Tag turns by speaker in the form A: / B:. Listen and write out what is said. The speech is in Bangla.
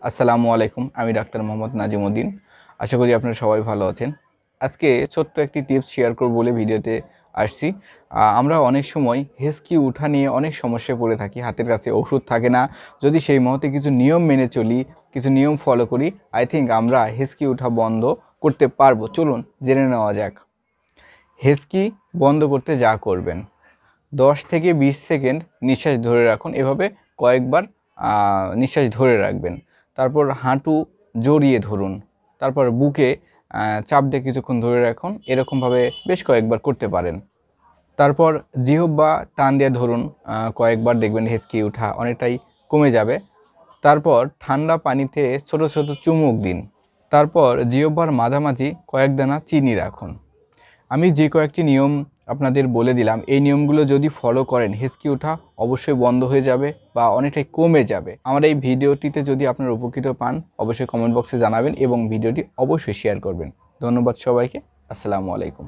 A: আসসালামু আলাইকুম। আমি ডাক্তার মোহাম্মদ নাজিমউদ্দিন। আশা করি আপনারা সবাই ভালো আছেন। আজকে ছোট্ট একটি টিপস শেয়ার করব বলে ভিডিওতে আসছি। আমরা অনেক সময় হেঁচকি উঠা নিয়ে অনেক সমস্যায় পড়ে থাকি। হাতের কাছে ওষুধ থাকে না। যদি সেই মুহূর্তে কিছু নিয়ম মেনে চলি, কিছু নিয়ম ফলো করি, আই থিংক আমরা হেঁচকি উঠা বন্ধ করতে পারবো। চলুন জেনে নেওয়া যাক। হেঁচকি বন্ধ করতে যা করবেন, 10 থেকে 20 সেকেন্ড নিঃশ্বাস ধরে রাখুন। এভাবে কয়েকবার নিঃশ্বাস ধরে রাখবেন। তারপর হাঁটু জড়িয়ে ধরুন। তারপর বুকে চাপ দিয়ে কিছুক্ষণ ধরে রাখুন। এরকমভাবে বেশ কয়েকবার করতে পারেন। তারপর জিহ্বা টান দিয়ে ধরুন, কয়েকবার দেখবেন হেঁচকি ওঠা অনেকটাই কমে যাবে। তারপর ঠান্ডা পানিতে ছোট ছোট চুমুক দিন। তারপর জিহ্বার মাঝামাঝি কয়েক দানা চিনি রাখুন। আমি যে কয়েকটি নিয়ম আপনাদের বলে দিলাম, এই নিয়মগুলো যদি ফলো করেন হেঁচকি ওঠা অবশ্যই বন্ধ হয়ে যাবে বা অনেকটাই কমে যাবে। আমার এই ভিডিওটিতে যদি আপনারা উপকৃত পান অবশ্যই কমেন্ট বক্সে জানাবেন এবং ভিডিওটি অবশ্যই শেয়ার করবেন। ধন্যবাদ সবাইকে। আসসালামু আলাইকুম।